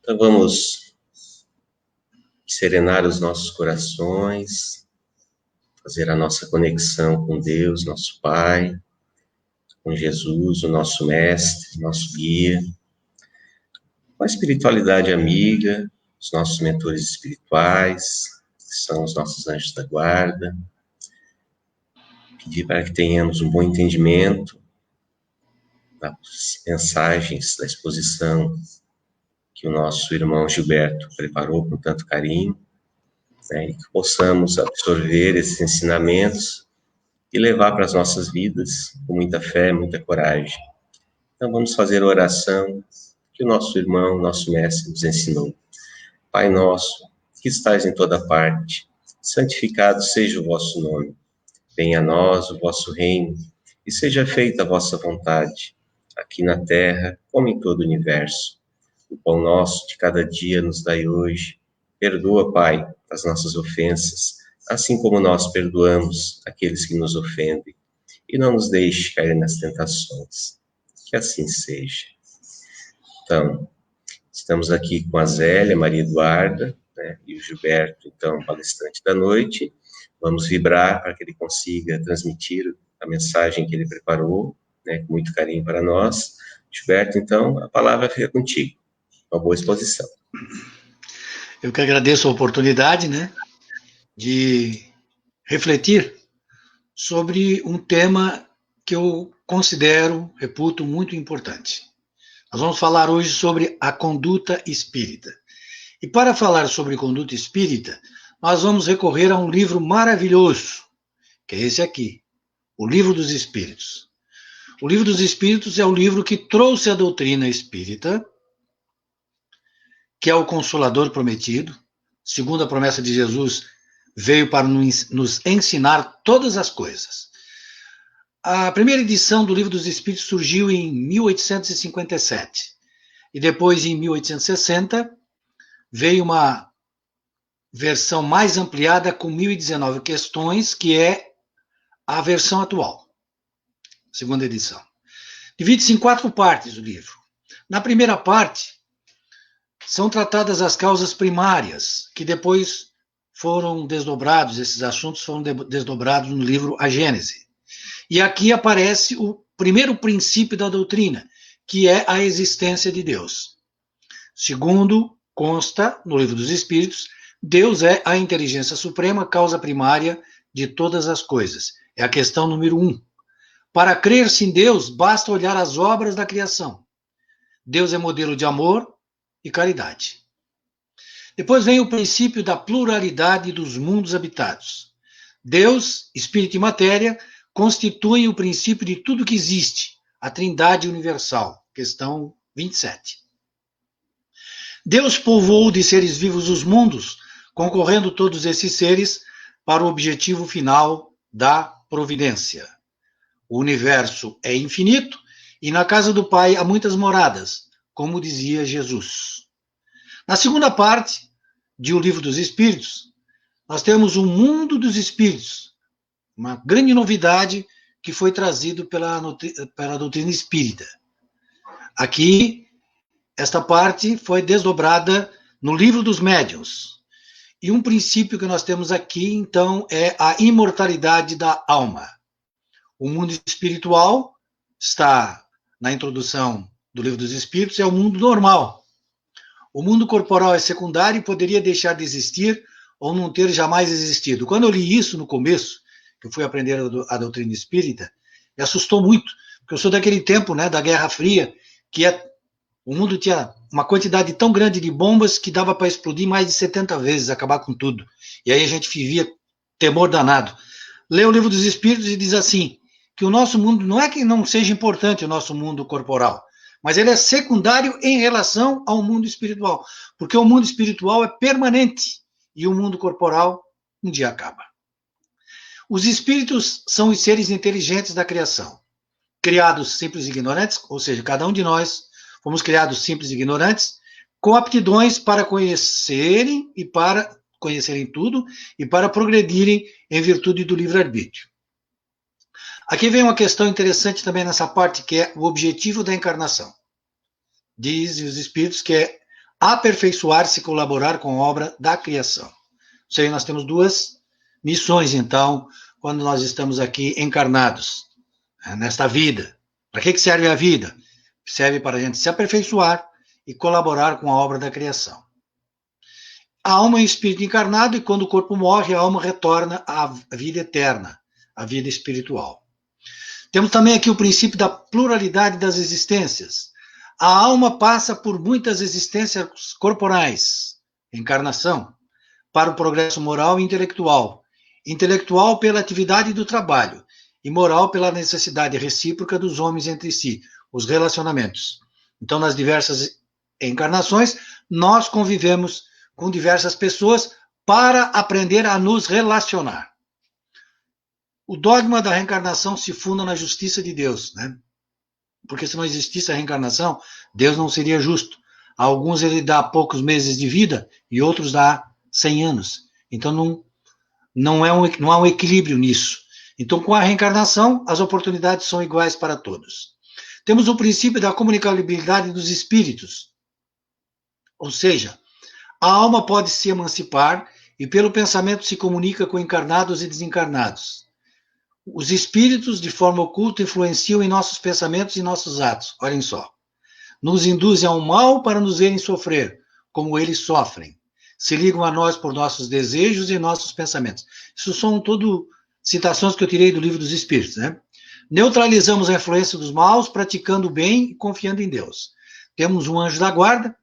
Então vamos serenar os nossos corações, fazer a nossa conexão com Deus, nosso Pai, com Jesus, o nosso Mestre, nosso guia, com a espiritualidade amiga, os nossos mentores espirituais, que são os nossos anjos da guarda. Pedir para que tenhamos um bom entendimento das mensagens, da exposição que o nosso irmão Gilberto preparou com tanto carinho, né, e que possamos absorver esses ensinamentos e levar para as nossas vidas com muita fé, muita coragem. Então vamos fazer a oração que o nosso irmão, nosso mestre nos ensinou. Pai nosso, que estais em toda parte, santificado seja o vosso nome. Venha a nós o vosso reino e seja feita a vossa vontade, aqui na terra como em todo o universo. O pão nosso de cada dia nos dai hoje. Perdoa, Pai, as nossas ofensas, assim como nós perdoamos aqueles que nos ofendem. E não nos deixe cair nas tentações. Que assim seja. Então, estamos aqui com a Zélia, Maria Eduarda, né, e o Gilberto, então, palestrante da noite. Vamos vibrar para que ele consiga transmitir a mensagem que ele preparou, né, com muito carinho para nós. Gilberto, então, a palavra fica contigo. Uma boa exposição. Eu que agradeço a oportunidade, né, de refletir sobre um tema que eu reputo muito importante. Nós vamos falar hoje sobre a conduta espírita. E para falar sobre conduta espírita, nós vamos recorrer a um livro maravilhoso, que é esse aqui, o Livro dos Espíritos. O Livro dos Espíritos é o livro que trouxe a doutrina espírita, que é o Consolador prometido, segundo a promessa de Jesus, veio para nos ensinar todas as coisas. A primeira edição do Livro dos Espíritos surgiu em 1857, e depois, em 1860, veio uma versão mais ampliada com 1019 questões, que é a versão atual, segunda edição. Divide-se em 4 partes o livro. Na primeira parte, são tratadas as causas primárias, que depois foram desdobrados, esses assuntos foram desdobrados no livro A Gênese. E aqui aparece o primeiro princípio da doutrina, que é a existência de Deus. Segundo consta no Livro dos Espíritos, Deus é a inteligência suprema, causa primária de todas as coisas. É a questão número 1. Para crer-se em Deus, basta olhar as obras da criação. Deus é modelo de amor e caridade. Depois vem o princípio da pluralidade dos mundos habitados. Deus, espírito e matéria constituem o princípio de tudo que existe, a Trindade universal, questão 27. Deus povoou de seres vivos os mundos, concorrendo todos esses seres para o objetivo final da providência. O universo é infinito e na casa do Pai há muitas moradas, como dizia Jesus. Na segunda parte de O Livro dos Espíritos, nós temos o mundo dos espíritos, uma grande novidade que foi trazido pela doutrina espírita. Aqui, esta parte foi desdobrada no Livro dos Médiuns. E um princípio que nós temos aqui, então, é a imortalidade da alma. O mundo espiritual está na introdução do Livro dos Espíritos, é o mundo normal. O mundo corporal é secundário e poderia deixar de existir ou não ter jamais existido. Quando eu li isso no começo, que eu fui aprender a doutrina espírita, me assustou muito, porque eu sou daquele tempo, né, da Guerra Fria, que o mundo tinha uma quantidade tão grande de bombas que dava para explodir mais de 70 vezes, acabar com tudo. E aí a gente vivia temor danado. Lê o Livro dos Espíritos e diz assim, que o nosso mundo, não é que não seja importante o nosso mundo corporal, mas ele é secundário em relação ao mundo espiritual, porque o mundo espiritual é permanente e o mundo corporal um dia acaba. Os espíritos são os seres inteligentes da criação, criados simples e ignorantes, ou seja, cada um de nós fomos criados simples e ignorantes, com aptidões para conhecerem tudo e para progredirem em virtude do livre-arbítrio. Aqui vem uma questão interessante também nessa parte, que é o objetivo da encarnação. Dizem os espíritos que é aperfeiçoar-se e colaborar com a obra da criação. Ou seja, nós temos duas missões, então, quando nós estamos aqui encarnados, nesta vida. Para que serve a vida? Serve para a gente se aperfeiçoar e colaborar com a obra da criação. A alma é um espírito encarnado e quando o corpo morre, a alma retorna à vida eterna, à vida espiritual. Temos também aqui o princípio da pluralidade das existências. A alma passa por muitas existências corporais, encarnação, para o progresso moral e intelectual. Intelectual pela atividade do trabalho e moral pela necessidade recíproca dos homens entre si, os relacionamentos. Então, nas diversas encarnações, nós convivemos com diversas pessoas para aprender a nos relacionar. O dogma da reencarnação se funda na justiça de Deus, né? Porque se não existisse a reencarnação, Deus não seria justo. A alguns ele dá poucos meses de vida e outros dá 100 anos. Então não há um equilíbrio nisso. Então, com a reencarnação, as oportunidades são iguais para todos. Temos o princípio da comunicabilidade dos espíritos. Ou seja, a alma pode se emancipar e pelo pensamento se comunica com encarnados e desencarnados. Os espíritos, de forma oculta, influenciam em nossos pensamentos e nossos atos. Olhem só. Nos induzem ao mal para nos verem sofrer, como eles sofrem. Se ligam a nós por nossos desejos e nossos pensamentos. Isso são tudo citações que eu tirei do Livro dos Espíritos, né? Neutralizamos a influência dos maus, praticando o bem e confiando em Deus. Temos um anjo da guarda,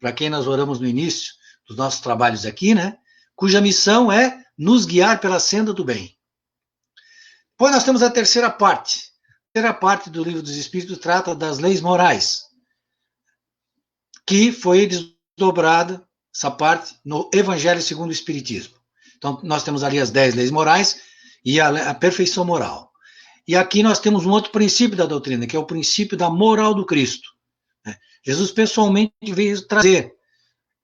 para quem nós oramos no início dos nossos trabalhos aqui, né? Cuja missão é nos guiar pela senda do bem. Depois nós temos a terceira parte. A terceira parte do Livro dos Espíritos trata das leis morais, que foi desdobrada, essa parte, no Evangelho segundo o Espiritismo. Então, nós temos ali as 10 leis morais e a perfeição moral. E aqui nós temos um outro princípio da doutrina, que é o princípio da moral do Cristo. Jesus pessoalmente veio trazer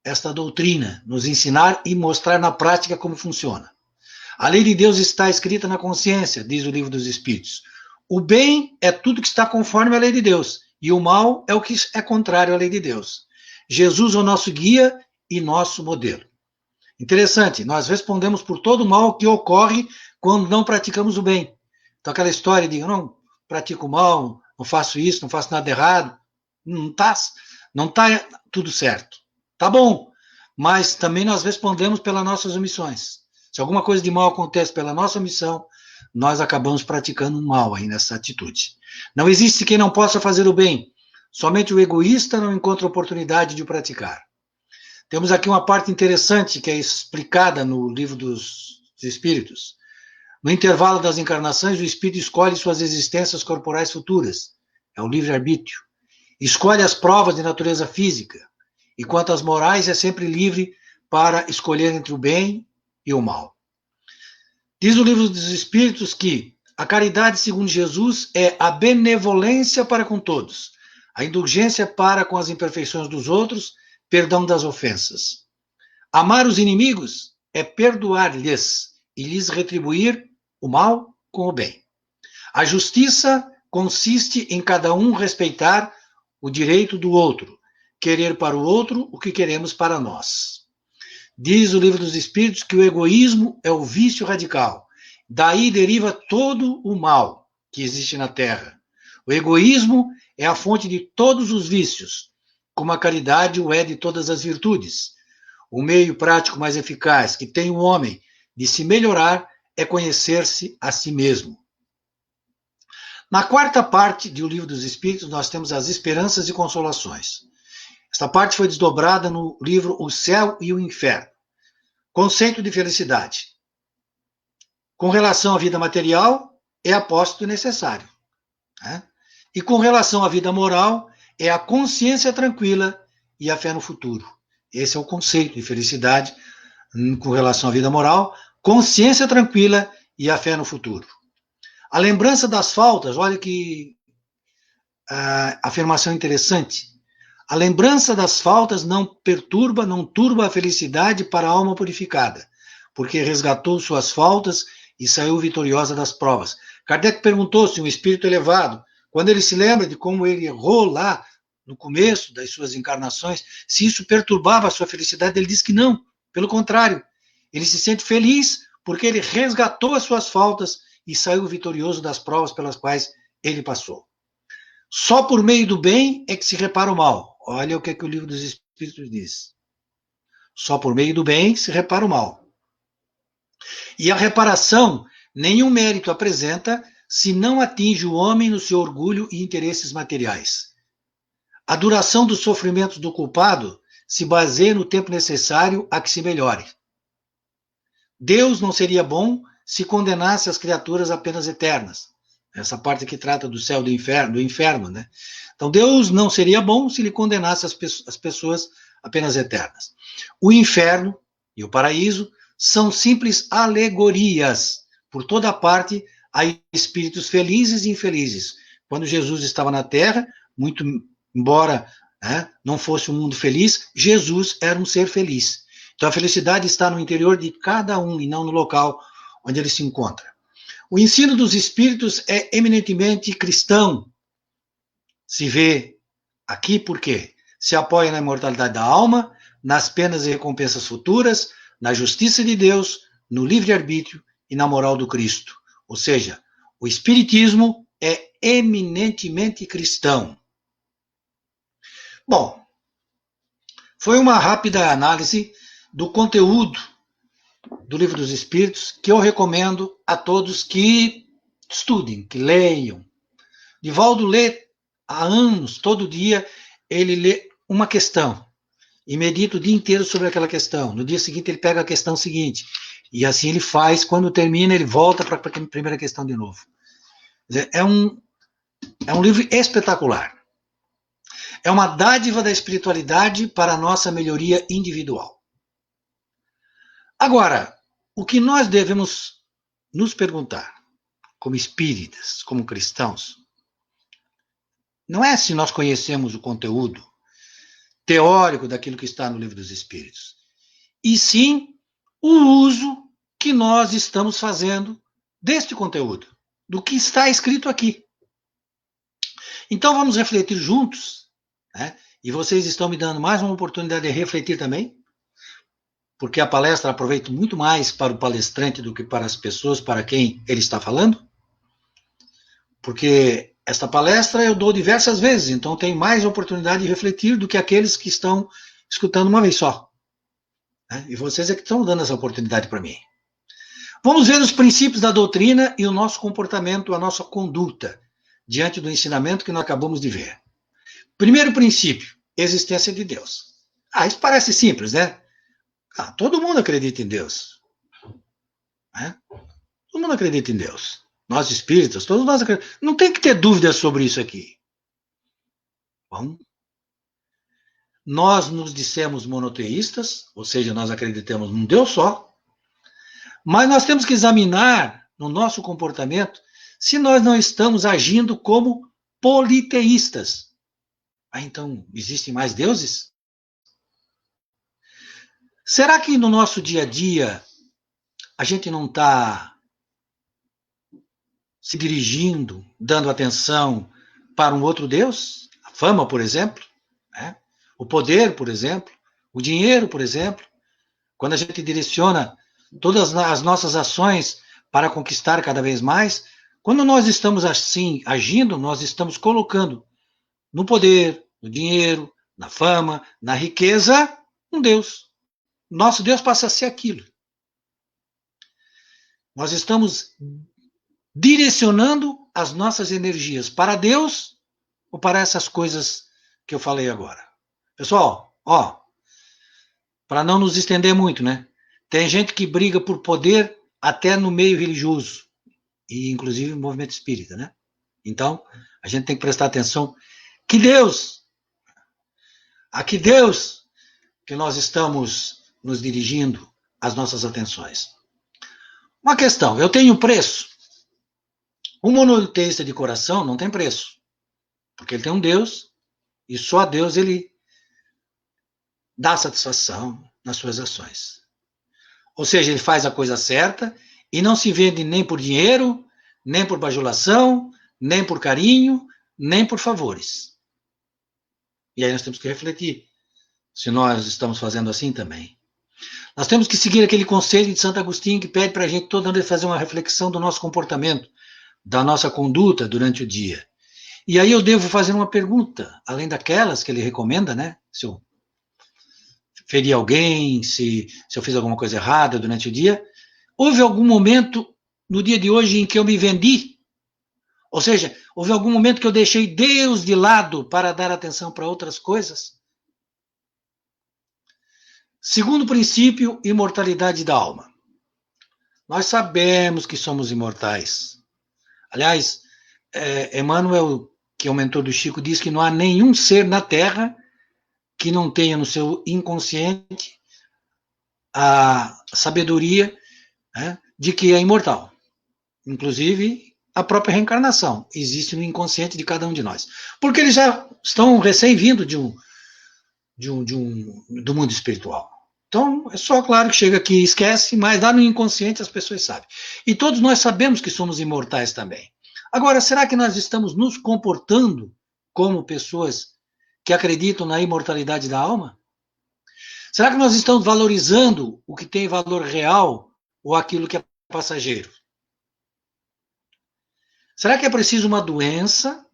esta doutrina, nos ensinar e mostrar na prática como funciona. A lei de Deus está escrita na consciência, diz o Livro dos Espíritos. O bem é tudo que está conforme a lei de Deus, e o mal é o que é contrário à lei de Deus. Jesus é o nosso guia e nosso modelo. Interessante, nós respondemos por todo o mal que ocorre quando não praticamos o bem. Então aquela história de eu não pratico o mal, não faço isso, não faço nada errado, não tá tudo certo. Tá bom, mas também nós respondemos pelas nossas omissões. Se alguma coisa de mal acontece pela nossa omissão, nós acabamos praticando mal aí nessa atitude. Não existe quem não possa fazer o bem. Somente o egoísta não encontra oportunidade de o praticar. Temos aqui uma parte interessante que é explicada no Livro dos Espíritos. No intervalo das encarnações, o espírito escolhe suas existências corporais futuras. É o livre-arbítrio. Escolhe as provas de natureza física. E quanto às morais, é sempre livre para escolher entre o bem e o mal. Diz o Livro dos Espíritos que a caridade, segundo Jesus, é a benevolência para com todos, a indulgência para com as imperfeições dos outros, perdão das ofensas. Amar os inimigos é perdoar-lhes e lhes retribuir o mal com o bem. A justiça consiste em cada um respeitar o direito do outro, querer para o outro o que queremos para nós. Diz o Livro dos Espíritos que o egoísmo é o vício radical. Daí deriva todo o mal que existe na Terra. O egoísmo é a fonte de todos os vícios, como a caridade o é de todas as virtudes. O meio prático mais eficaz que tem o homem de se melhorar é conhecer-se a si mesmo. Na quarta parte do Livro dos Espíritos, nós temos as esperanças e consolações. Esta parte foi desdobrada no livro O Céu e o Inferno. Conceito de felicidade. Com relação à vida material, é apóstolo necessário. Né? E com relação à vida moral, é a consciência tranquila e a fé no futuro. Esse é o conceito de felicidade com relação à vida moral, consciência tranquila e a fé no futuro. A lembrança das faltas, olha que afirmação interessante. A lembrança das faltas não turba a felicidade para a alma purificada, porque resgatou suas faltas e saiu vitoriosa das provas. Kardec perguntou se um espírito elevado, quando ele se lembra de como ele errou lá no começo das suas encarnações, se isso perturbava a sua felicidade, ele diz que não, pelo contrário, ele se sente feliz porque ele resgatou as suas faltas e saiu vitorioso das provas pelas quais ele passou. Só por meio do bem é que se repara o mal. Olha o que o Livro dos Espíritos diz. Só por meio do bem se repara o mal. E a reparação nenhum mérito apresenta se não atinge o homem no seu orgulho e interesses materiais. A duração dos sofrimentos do culpado se baseia no tempo necessário a que se melhore. Deus não seria bom se condenasse as criaturas apenas eternas. Essa parte que trata do céu e do inferno, né? Então, Deus não seria bom se ele condenasse as pessoas apenas eternas. O inferno e o paraíso são simples alegorias. Por toda parte, há espíritos felizes e infelizes. Quando Jesus estava na Terra, muito embora não fosse um mundo feliz, Jesus era um ser feliz. Então, a felicidade está no interior de cada um e não no local onde ele se encontra. O ensino dos espíritos é eminentemente cristão. Se vê aqui por quê? Se apoia na imortalidade da alma, nas penas e recompensas futuras, na justiça de Deus, no livre-arbítrio e na moral do Cristo. Ou seja, o espiritismo é eminentemente cristão. Bom, foi uma rápida análise do conteúdo do Livro dos Espíritos, que eu recomendo a todos que estudem, que leiam. Divaldo lê há anos, todo dia, ele lê uma questão e medita o dia inteiro sobre aquela questão. No dia seguinte, ele pega a questão seguinte. E assim ele faz. Quando termina, ele volta para a primeira questão de novo. É um livro espetacular. É uma dádiva da espiritualidade para a nossa melhoria individual. Agora, o que nós devemos nos perguntar, como espíritas, como cristãos, não é se nós conhecemos o conteúdo teórico daquilo que está no Livro dos Espíritos, e sim o uso que nós estamos fazendo deste conteúdo, do que está escrito aqui. Então vamos refletir juntos, né? E vocês estão me dando mais uma oportunidade de refletir também, porque a palestra aproveita muito mais para o palestrante do que para as pessoas para quem ele está falando. Porque esta palestra eu dou diversas vezes, então tem mais oportunidade de refletir do que aqueles que estão escutando uma vez só. E vocês é que estão dando essa oportunidade para mim. Vamos ver os princípios da doutrina e o nosso comportamento, a nossa conduta, diante do ensinamento que nós acabamos de ver. Primeiro princípio, existência de Deus. Isso parece simples, né? Todo mundo acredita em Deus. Todo mundo acredita em Deus. Nós espíritas, todos nós acreditamos. Não tem que ter dúvidas sobre isso aqui. Bom, nós nos dissemos monoteístas, ou seja, nós acreditamos num Deus só, mas nós temos que examinar no nosso comportamento se nós não estamos agindo como politeístas. Então, existem mais deuses? Será que no nosso dia a dia a gente não está se dirigindo, dando atenção para um outro Deus? A fama, por exemplo, o poder, por exemplo, o dinheiro, por exemplo. Quando a gente direciona todas as nossas ações para conquistar cada vez mais, quando nós estamos assim agindo, nós estamos colocando no poder, no dinheiro, na fama, na riqueza, um Deus. Nosso Deus passa a ser aquilo. Nós estamos direcionando as nossas energias para Deus ou para essas coisas que eu falei agora. Pessoal, para não nos estender muito, né? Tem gente que briga por poder até no meio religioso, e inclusive no movimento espírita, né? Então, a gente tem que prestar atenção que Deus que nós estamos nos dirigindo as nossas atenções. Uma questão, eu tenho preço? Um monoteísta de coração não tem preço, porque ele tem um Deus, e só a Deus ele dá satisfação nas suas ações. Ou seja, ele faz a coisa certa e não se vende nem por dinheiro, nem por bajulação, nem por carinho, nem por favores. E aí nós temos que refletir se nós estamos fazendo assim também. Nós temos que seguir aquele conselho de Santo Agostinho que pede para a gente toda hora fazer uma reflexão do nosso comportamento, da nossa conduta durante o dia. E aí eu devo fazer uma pergunta, além daquelas que ele recomenda, né? Se eu feri alguém, se eu fiz alguma coisa errada durante o dia. Houve algum momento no dia de hoje em que eu me vendi? Ou seja, houve algum momento que eu deixei Deus de lado para dar atenção para outras coisas? Segundo princípio, imortalidade da alma. Nós sabemos que somos imortais. Aliás, Emmanuel, que é o mentor do Chico, diz que não há nenhum ser na Terra que não tenha no seu inconsciente a sabedoria, né, de que é imortal. Inclusive, a própria reencarnação existe no inconsciente de cada um de nós. Porque eles já estão recém-vindos do mundo espiritual. Então, é só claro que chega aqui e esquece, mas lá no inconsciente as pessoas sabem. E todos nós sabemos que somos imortais também. Agora, será que nós estamos nos comportando como pessoas que acreditam na imortalidade da alma? Será que nós estamos valorizando o que tem valor real ou aquilo que é passageiro? Será que é preciso uma doença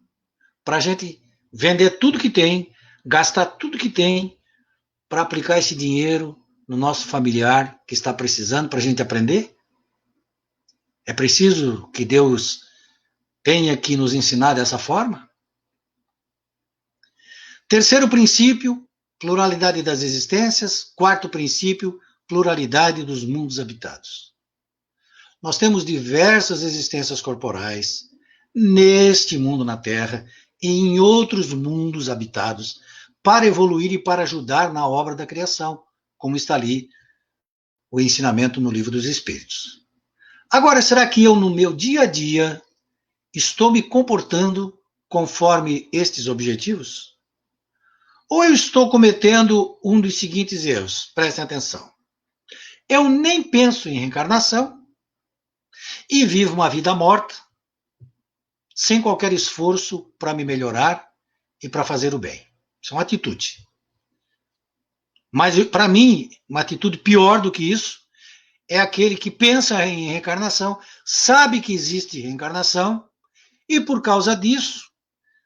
para a gente vender tudo que tem, gastar tudo que tem, para aplicar esse dinheiro no nosso familiar que está precisando para a gente aprender? É preciso que Deus tenha que nos ensinar dessa forma? Terceiro princípio, pluralidade das existências. Quarto princípio, pluralidade dos mundos habitados. Nós temos diversas existências corporais neste mundo na Terra e em outros mundos habitados para evoluir e para ajudar na obra da criação, como está ali o ensinamento no Livro dos Espíritos. Agora, será que eu, no meu dia a dia, estou me comportando conforme estes objetivos? Ou eu estou cometendo um dos seguintes erros? Prestem atenção. Eu nem penso em reencarnação e vivo uma vida morta, sem qualquer esforço para me melhorar e para fazer o bem. Isso é uma atitude. Mas, para mim, uma atitude pior do que isso é aquele que pensa em reencarnação, sabe que existe reencarnação e, por causa disso,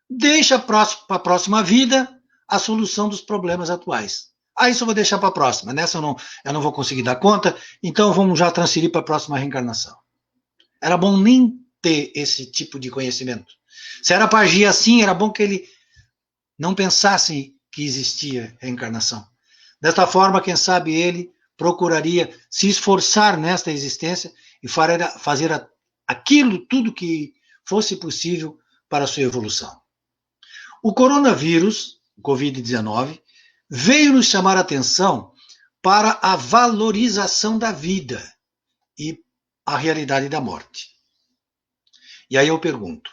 deixa para a próxima vida a solução dos problemas atuais. Isso eu vou deixar para a próxima. Nessa eu não vou conseguir dar conta, então vamos já transferir para a próxima reencarnação. Era bom nem ter esse tipo de conhecimento. Se era para agir assim, era bom que ele não pensasse que existia reencarnação. Desta forma, quem sabe ele procuraria se esforçar nesta existência e fazer aquilo tudo que fosse possível para a sua evolução. O coronavírus, o Covid-19, veio nos chamar a atenção para a valorização da vida e a realidade da morte. E aí eu pergunto,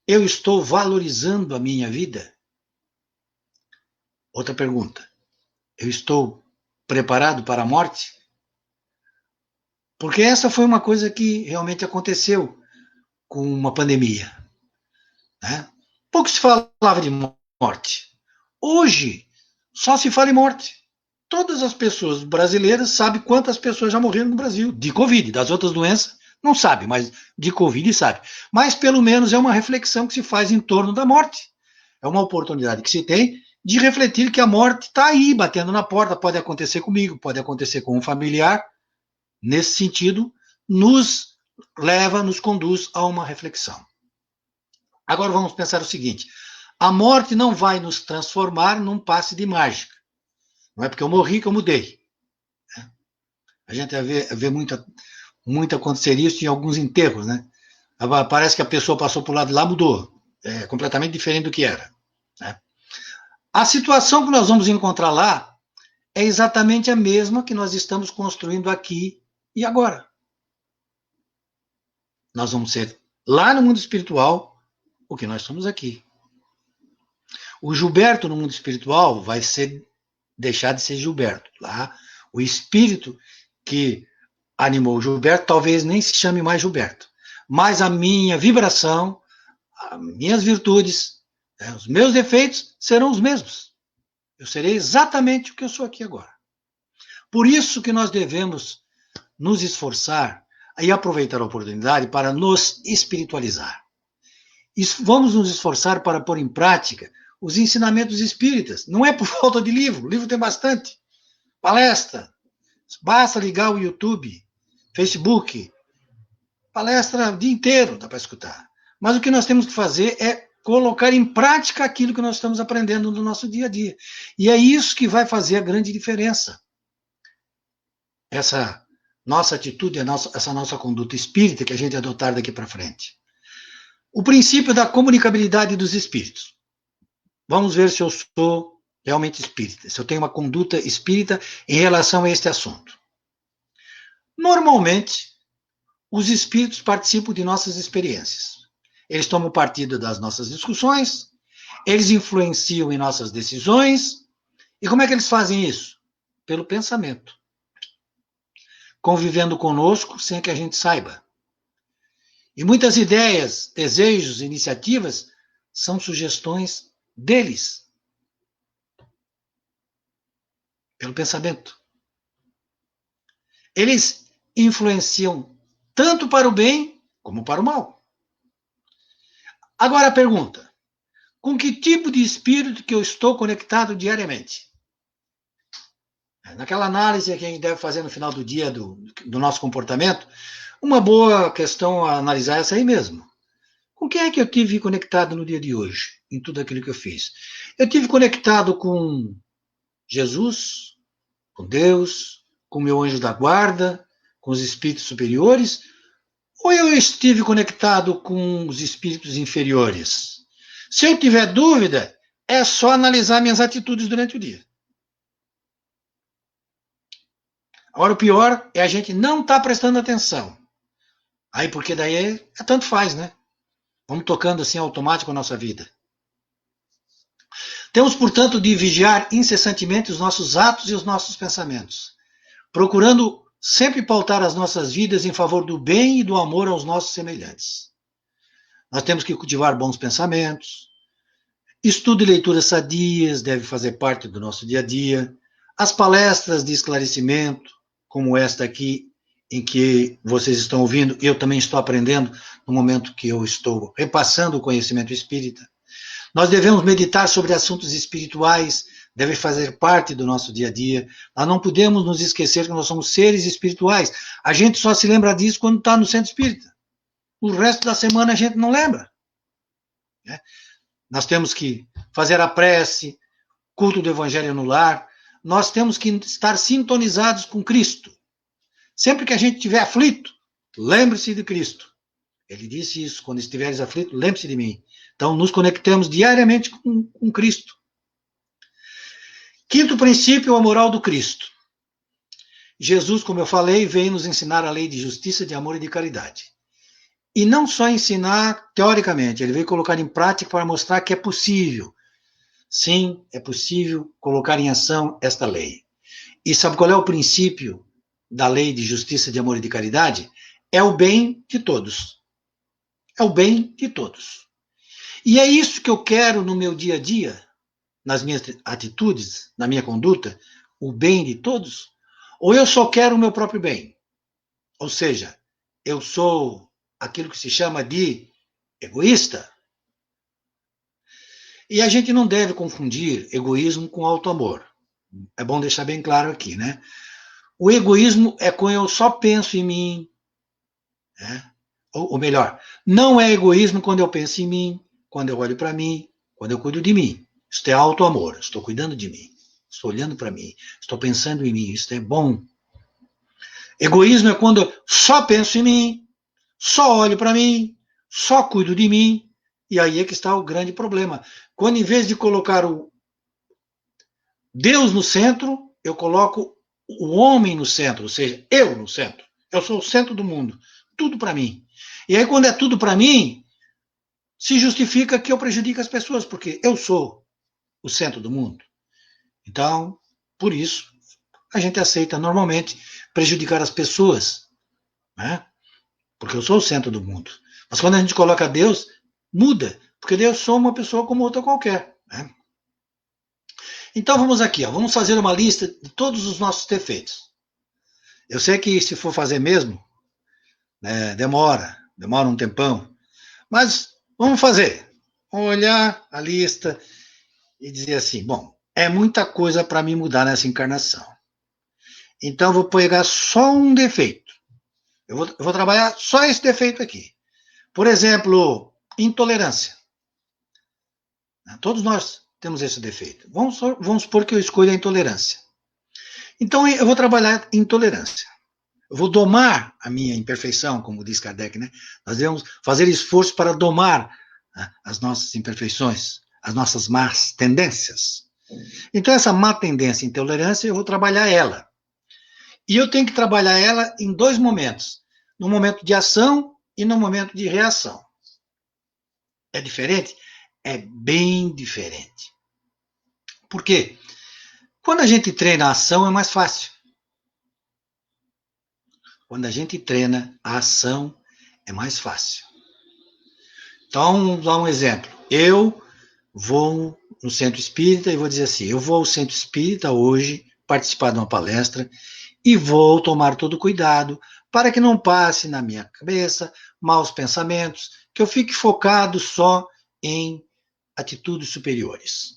eu estou valorizando a minha vida? Outra pergunta, eu estou preparado para a morte? Porque essa foi uma coisa que realmente aconteceu com uma pandemia, né? Pouco se falava de morte. Hoje, só se fala em morte. Todas as pessoas brasileiras sabem quantas pessoas já morreram no Brasil, de Covid. Das outras doenças, não sabe, mas de Covid sabe. Mas, pelo menos, é uma reflexão que se faz em torno da morte. É uma oportunidade que se tem de refletir que a morte está aí, batendo na porta. Pode acontecer comigo, pode acontecer com um familiar. Nesse sentido, nos leva, nos conduz a uma reflexão. Agora vamos pensar o seguinte, a morte não vai nos transformar num passe de mágica. Não é porque eu morri que eu mudei. A gente vê muito acontecer isso em alguns enterros, né? Parece que a pessoa passou para o lado de lá e mudou. É completamente diferente do que era, né? A situação que nós vamos encontrar lá é exatamente a mesma que nós estamos construindo aqui e agora. Nós vamos ser, lá no mundo espiritual, o que nós somos aqui. O Gilberto no mundo espiritual vai deixar de ser Gilberto. Lá, o espírito que animou o Gilberto talvez nem se chame mais Gilberto. Mas a minha vibração, as minhas virtudes, os meus defeitos serão os mesmos. Eu serei exatamente o que eu sou aqui agora. Por isso que nós devemos nos esforçar e aproveitar a oportunidade para nos espiritualizar. Vamos nos esforçar para pôr em prática os ensinamentos espíritas. Não é por falta de livro, o livro tem bastante. Palestra, basta ligar o YouTube, Facebook, palestra o dia inteiro, dá para escutar. Mas o que nós temos que fazer é colocar em prática aquilo que nós estamos aprendendo no nosso dia a dia. E é isso que vai fazer a grande diferença. Essa nossa atitude, essa nossa conduta espírita que a gente adotar daqui para frente. O princípio da comunicabilidade dos espíritos. Vamos ver se eu sou realmente espírita, se eu tenho uma conduta espírita em relação a este assunto. Normalmente, os espíritos participam de nossas experiências. Eles tomam partido das nossas discussões, eles influenciam em nossas decisões. E como é que eles fazem isso? Pelo pensamento. Convivendo conosco sem que a gente saiba. E muitas ideias, desejos, iniciativas são sugestões deles. Pelo pensamento. Eles influenciam tanto para o bem como para o mal. Agora a pergunta: com que tipo de espírito que eu estou conectado diariamente? Naquela análise que a gente deve fazer no final do dia do nosso comportamento, uma boa questão a analisar é essa aí mesmo. Com quem é que eu tive conectado no dia de hoje, em tudo aquilo que eu fiz? Eu tive conectado com Jesus, com Deus, com o meu anjo da guarda, com os espíritos superiores, ou eu estive conectado com os espíritos inferiores? Se eu tiver dúvida, é só analisar minhas atitudes durante o dia. Agora, o pior é a gente não estar prestando atenção. Aí, porque daí tanto faz, né? Vamos tocando assim automático a nossa vida. Temos, portanto, de vigiar incessantemente os nossos atos e os nossos pensamentos, procurando sempre pautar as nossas vidas em favor do bem e do amor aos nossos semelhantes. Nós temos que cultivar bons pensamentos. Estudo e leituras sadias deve fazer parte do nosso dia a dia. As palestras de esclarecimento, como esta aqui, em que vocês estão ouvindo, eu também estou aprendendo no momento que eu estou repassando o conhecimento espírita. Nós devemos meditar sobre assuntos espirituais, deve fazer parte do nosso dia a dia. Nós não podemos nos esquecer que nós somos seres espirituais. A gente só se lembra disso quando está no centro espírita. O resto da semana a gente não lembra. Nós temos que fazer a prece, culto do evangelho no lar. Nós temos que estar sintonizados com Cristo. Sempre que a gente estiver aflito, lembre-se de Cristo. Ele disse isso: quando estiveres aflito, lembre-se de mim. Então, nos conectemos diariamente com Cristo. Quinto princípio, a moral do Cristo. Jesus, como eu falei, veio nos ensinar a lei de justiça, de amor e de caridade. E não só ensinar teoricamente, ele veio colocar em prática para mostrar que é possível. Sim, é possível colocar em ação esta lei. E sabe qual é o princípio da lei de justiça, de amor e de caridade? É o bem de todos. É o bem de todos. E é isso que eu quero no meu dia a dia, nas minhas atitudes, na minha conduta, o bem de todos? Ou eu só quero o meu próprio bem? Ou seja, eu sou aquilo que se chama de egoísta. E a gente não deve confundir egoísmo com auto-amor. É bom deixar bem claro aqui, né? O egoísmo é quando eu só penso em mim. Né? Ou melhor, não é egoísmo quando eu penso em mim, quando eu olho para mim, quando eu cuido de mim. Isso é auto-amor. Estou cuidando de mim. Estou olhando para mim. Estou pensando em mim. Isso é bom. Egoísmo é quando eu só penso em mim, só olho para mim, só cuido de mim, e aí é que está o grande problema. Quando, em vez de colocar o Deus no centro, eu coloco o homem no centro, ou seja, eu no centro. Eu sou o centro do mundo, tudo para mim. E aí, quando é tudo para mim, se justifica que eu prejudico as pessoas, porque eu sou o centro do mundo. Então, por isso, a gente aceita normalmente prejudicar as pessoas, né? Porque eu sou o centro do mundo. Mas quando a gente coloca Deus, muda, porque Deus sou uma pessoa como outra qualquer. Né? Então vamos aqui, ó, vamos fazer uma lista de todos os nossos defeitos. Eu sei que se for fazer mesmo, né, demora um tempão, mas vamos fazer. Vamos olhar a lista e dizer assim, bom, é muita coisa para me mudar nessa encarnação. Então vou pegar só um defeito. Eu vou trabalhar só esse defeito aqui. Por exemplo, intolerância. Todos nós temos esse defeito. Vamos supor que eu escolha a intolerância. Então eu vou trabalhar intolerância. Eu vou domar a minha imperfeição, como diz Kardec, né? Nós devemos fazer esforço para domar, né, as nossas imperfeições, as nossas más tendências. Então essa má tendência, intolerância, eu vou trabalhar ela. E eu tenho que trabalhar ela em dois momentos. No momento de ação e no momento de reação. É diferente? É bem diferente. Por quê? Quando a gente treina a ação é mais fácil. Quando a gente treina a ação é mais fácil. Então, vamos dar um exemplo. Eu vou no centro espírita e vou dizer assim, eu vou ao centro espírita hoje participar de uma palestra e vou tomar todo cuidado para que não passe na minha cabeça maus pensamentos, que eu fique focado só em atitudes superiores.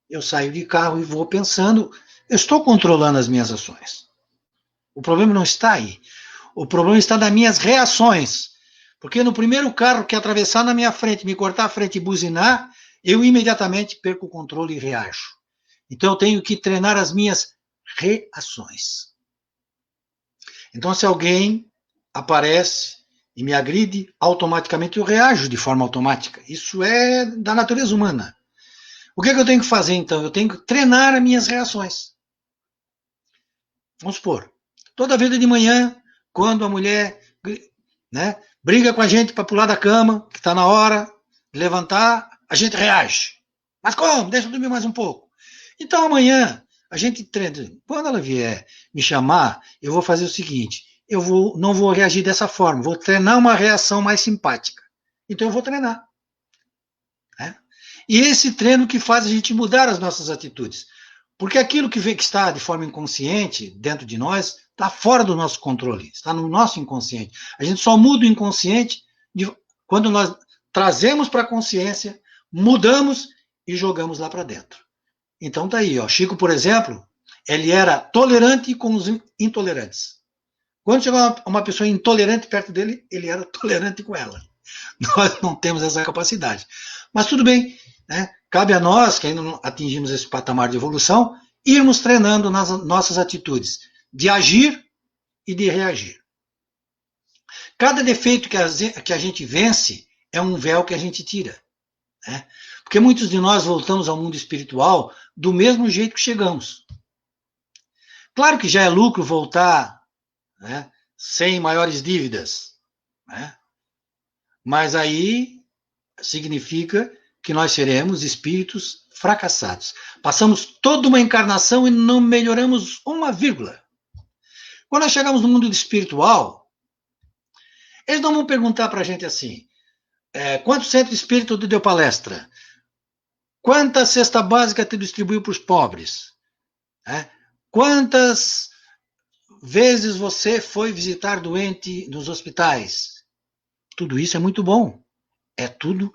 Eu saio de carro e vou pensando, eu estou controlando as minhas ações. O problema não está aí. O problema está nas minhas reações. Porque no primeiro carro que atravessar na minha frente, me cortar a frente e buzinar, eu imediatamente perco o controle e reajo. Então eu tenho que treinar as minhas reações. Então se alguém aparece e me agride, automaticamente eu reajo de forma automática. Isso é da natureza humana. O que eu tenho que fazer então? Eu tenho que treinar as minhas reações. Vamos supor, toda vida de manhã, quando a mulher, né, briga com a gente para pular da cama, que está na hora de levantar, a gente reage. Mas como? Deixa eu dormir mais um pouco. Então amanhã a gente treina. Quando ela vier me chamar, eu vou fazer o seguinte, não vou reagir dessa forma, vou treinar uma reação mais simpática. Então eu vou treinar. Né? E esse treino que faz a gente mudar as nossas atitudes. Porque aquilo que está de forma inconsciente dentro de nós está fora do nosso controle, está no nosso inconsciente. A gente só muda o inconsciente quando nós trazemos para a consciência, mudamos e jogamos lá para dentro. Então tá aí, ó. Chico, por exemplo, ele era tolerante com os intolerantes. Quando chegou uma pessoa intolerante perto dele, ele era tolerante com ela. Nós não temos essa capacidade. Mas tudo bem, né? Cabe a nós, que ainda não atingimos esse patamar de evolução, irmos treinando nas nossas atitudes de agir e de reagir. Cada defeito que a gente vence é um véu que a gente tira. Né? Porque muitos de nós voltamos ao mundo espiritual do mesmo jeito que chegamos. Claro que já é lucro voltar, né, sem maiores dívidas. Né? Mas aí significa que nós seremos espíritos fracassados. Passamos toda uma encarnação e não melhoramos uma vírgula. Quando nós chegamos no mundo espiritual, eles não vão perguntar para a gente assim, quanto centro espírita te deu palestra? Quanta cesta básica te distribuiu para os pobres? Quantas vezes você foi visitar doente nos hospitais? Tudo isso é muito bom. É tudo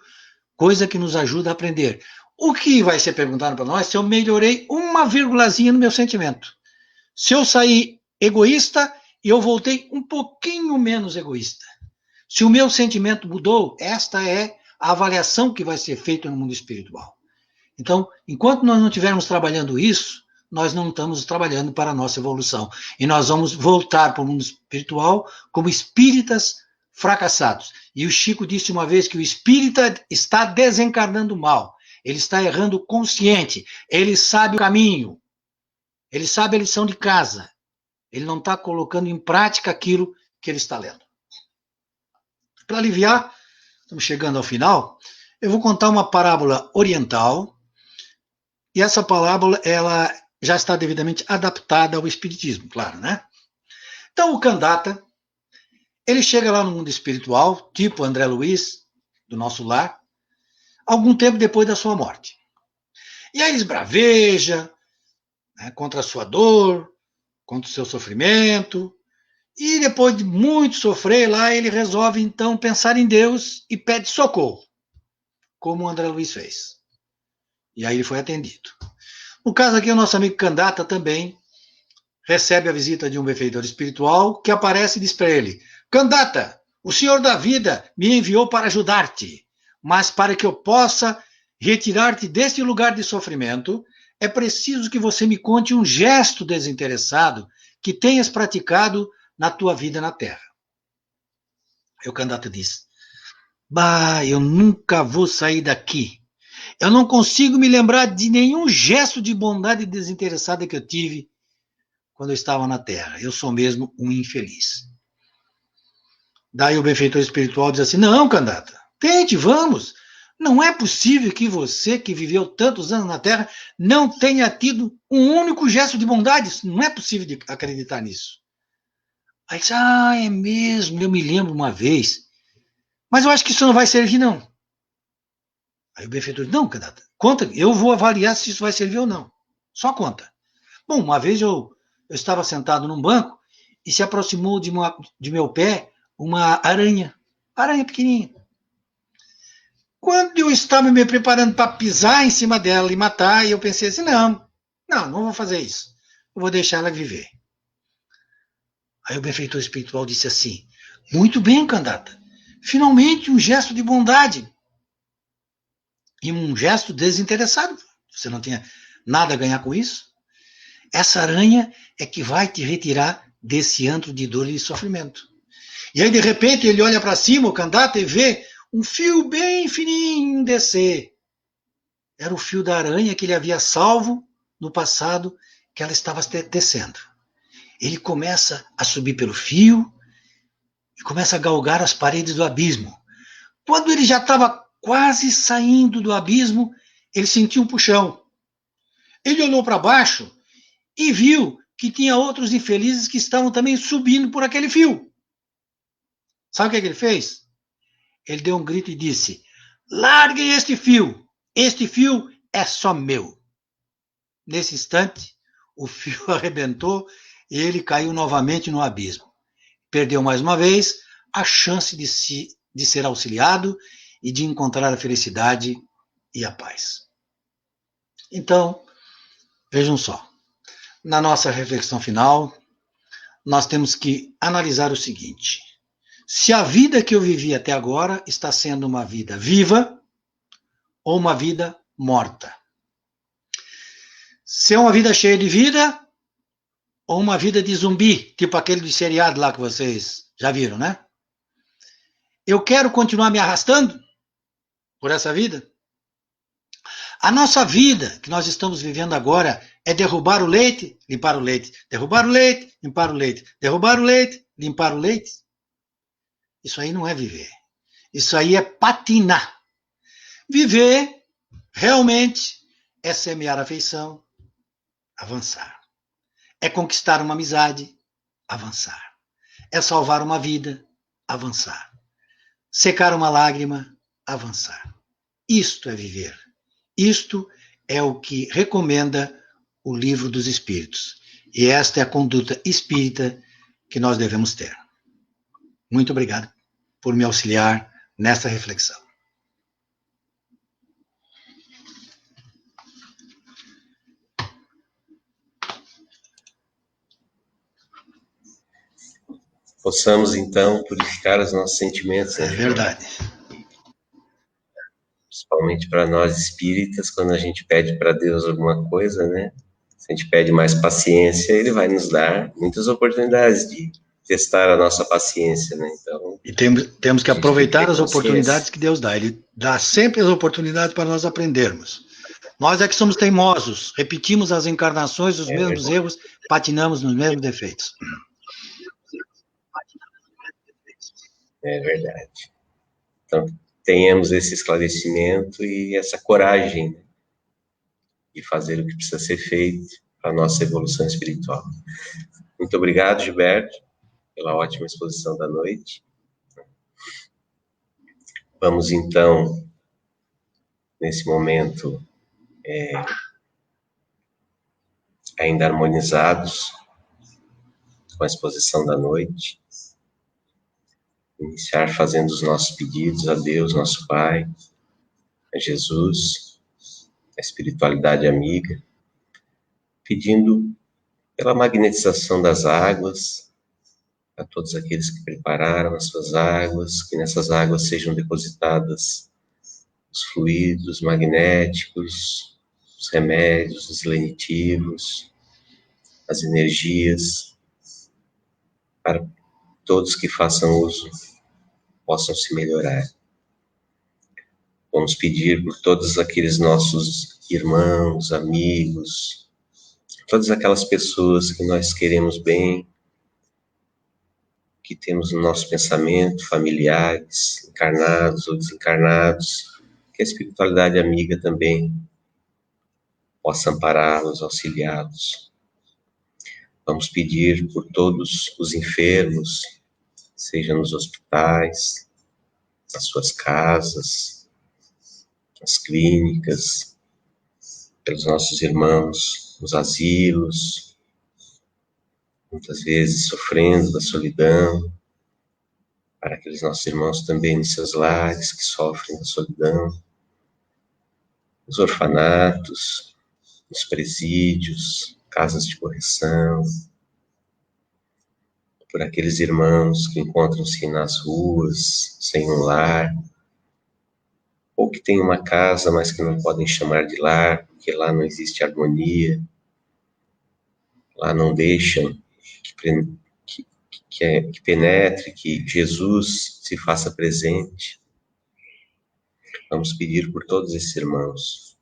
coisa que nos ajuda a aprender. O que vai ser perguntado para nós se eu melhorei uma vírgulazinha no meu sentimento? Se eu saí egoísta e eu voltei um pouquinho menos egoísta. Se o meu sentimento mudou, esta é a avaliação que vai ser feita no mundo espiritual. Então, enquanto nós não estivermos trabalhando isso, nós não estamos trabalhando para a nossa evolução. E nós vamos voltar para o mundo espiritual como espíritas fracassados. E o Chico disse uma vez que o espírita está desencarnando mal. Ele está errando consciente. Ele sabe o caminho. Ele sabe a lição de casa. Ele não está colocando em prática aquilo que ele está lendo. Para aliviar, estamos chegando ao final, eu vou contar uma parábola oriental. E essa parábola, ela já está devidamente adaptada ao espiritismo, claro, né? Então, o Kandata, ele chega lá no mundo espiritual, tipo André Luiz, do nosso lar, algum tempo depois da sua morte. E aí ele esbraveja, né, contra a sua dor, contra o seu sofrimento. E depois de muito sofrer lá, ele resolve então pensar em Deus e pede socorro, como o André Luiz fez. E aí ele foi atendido. No caso aqui, o nosso amigo Candata também recebe a visita de um benfeitor espiritual que aparece e diz para ele: Candata, o Senhor da vida me enviou para ajudar-te, mas para que eu possa retirar-te deste lugar de sofrimento, é preciso que você me conte um gesto desinteressado que tenhas praticado na tua vida na Terra. Aí o Candata diz: Bah, eu nunca vou sair daqui. Eu não consigo me lembrar de nenhum gesto de bondade desinteressada que eu tive quando eu estava na Terra. Eu sou mesmo um infeliz. Daí o benfeitor espiritual diz assim: Não, Candata, tente, vamos. Não é possível que você, que viveu tantos anos na Terra, não tenha tido um único gesto de bondade. Não é possível de acreditar nisso. Aí diz: é mesmo, eu me lembro uma vez. Mas eu acho que isso não vai servir, não. Aí o benfeitor diz: Não, Candata, conta, eu vou avaliar se isso vai servir ou não. Só conta. Bom, uma vez eu estava sentado num banco e se aproximou de meu pé uma aranha pequenininha. Quando eu estava me preparando para pisar em cima dela e matar, eu pensei assim: não vou fazer isso. Eu vou deixar ela viver. Aí o benfeitor espiritual disse assim: Muito bem, Candata. Finalmente um gesto de bondade. E um gesto desinteressado. Você não tinha nada a ganhar com isso. Essa aranha é que vai te retirar desse antro de dor e de sofrimento. E aí, de repente, ele olha para cima, o Candata, e vê um fio bem fininho descer. Era o fio da aranha que ele havia salvo no passado, que ela estava descendo. Ele começa a subir pelo fio e começa a galgar as paredes do abismo. Quando ele já estava quase saindo do abismo, ele sentiu um puxão. Ele olhou para baixo e viu que tinha outros infelizes que estavam também subindo por aquele fio. Sabe o que ele fez? Ele deu um grito e disse: Larguem este fio! Este fio é só meu. Nesse instante, o fio arrebentou e ele caiu novamente no abismo. Perdeu mais uma vez a chance de ser auxiliado e de encontrar a felicidade e a paz. Então, vejam só. Na nossa reflexão final, nós temos que analisar o seguinte: se a vida que eu vivi até agora está sendo uma vida viva ou uma vida morta. Se é uma vida cheia de vida ou uma vida de zumbi, tipo aquele de seriado lá que vocês já viram, né? Eu quero continuar me arrastando por essa vida? A nossa vida que nós estamos vivendo agora é derrubar o leite, limpar o leite, derrubar o leite, limpar o leite, derrubar o leite, limpar o leite. Isso aí não é viver. Isso aí é patinar. Viver realmente é semear afeição, avançar. É conquistar uma amizade, avançar. É salvar uma vida, avançar. Secar uma lágrima, avançar. Isto é viver. Isto é o que recomenda o Livro dos Espíritos. E esta é a conduta espírita que nós devemos ter. Muito obrigado por me auxiliar nesta reflexão. Possamos, então, purificar os nossos sentimentos, né, É verdade. Principalmente para nós espíritas, quando a gente pede para Deus alguma coisa, né? Se a gente pede mais paciência, Ele vai nos dar muitas oportunidades de testar a nossa paciência, né? Então, E temos que a gente tem que aproveitar ter as oportunidades consciência. que Deus dá. Ele dá sempre as oportunidades para nós aprendermos. Nós é que somos teimosos, repetimos as encarnações, os É mesmos verdade. erros, patinamos nos mesmos defeitos. É verdade. Então, tenhamos esse esclarecimento e essa coragem, né, de fazer o que precisa ser feito para a nossa evolução espiritual. Muito obrigado, Gilberto, pela ótima exposição da noite. Vamos, então, nesse momento, ainda harmonizados com a exposição da noite, iniciar fazendo os nossos pedidos a Deus, nosso Pai, a Jesus, a espiritualidade amiga, pedindo pela magnetização das águas, a todos aqueles que prepararam as suas águas, que nessas águas sejam depositadas os fluidos magnéticos, os remédios, os lenitivos, as energias, para todos que façam uso possam se melhorar. Vamos pedir por todos aqueles nossos irmãos, amigos, todas aquelas pessoas que nós queremos bem, que temos no nosso pensamento, familiares, encarnados ou desencarnados, que a espiritualidade amiga também possa ampará-los, auxiliá-los. Vamos pedir por todos os enfermos, seja nos hospitais, nas suas casas, nas clínicas, pelos nossos irmãos nos asilos, muitas vezes sofrendo da solidão, para aqueles nossos irmãos também nos seus lares que sofrem da solidão, nos orfanatos, nos presídios, casas de correção, por aqueles irmãos que encontram-se nas ruas, sem um lar, ou que têm uma casa, mas que não podem chamar de lar, porque lá não existe harmonia, lá não deixam que penetre, que Jesus se faça presente. Vamos pedir por todos esses irmãos.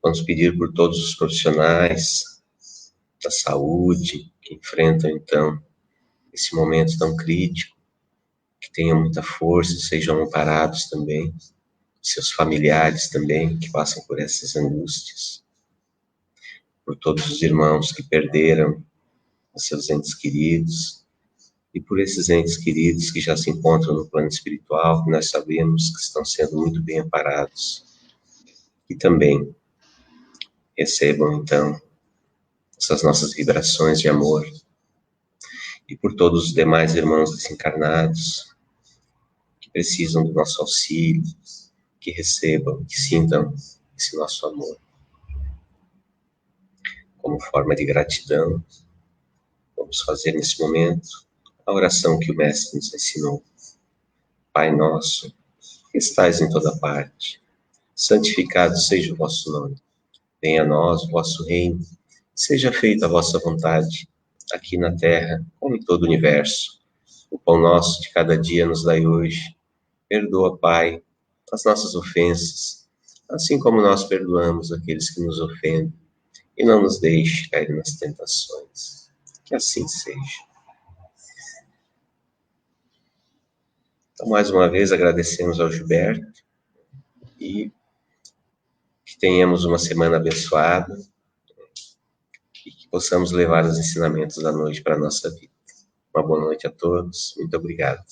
Vamos pedir por todos os profissionais da saúde que enfrentam, então, esse momento tão crítico, que tenham muita força, sejam amparados também, seus familiares também, que passam por essas angústias, por todos os irmãos que perderam os seus entes queridos, e por esses entes queridos que já se encontram no plano espiritual, que nós sabemos que estão sendo muito bem amparados, e também recebam, então, essas nossas vibrações de amor, e por todos os demais irmãos desencarnados, que precisam do nosso auxílio, que recebam, que sintam esse nosso amor. Como forma de gratidão, vamos fazer nesse momento a oração que o Mestre nos ensinou. Pai nosso, que estais em toda parte, santificado seja o vosso nome. Venha a nós o vosso reino, seja feita a vossa vontade, aqui na terra como em todo o universo. O pão nosso de cada dia nos dai hoje. Perdoa, Pai, as nossas ofensas, assim como nós perdoamos aqueles que nos ofendem, e não nos deixe cair nas tentações. Que assim seja. Então, mais uma vez, agradecemos ao Gilberto e que tenhamos uma semana abençoada e que possamos levar os ensinamentos da noite para a nossa vida. Uma boa noite a todos. Muito obrigado.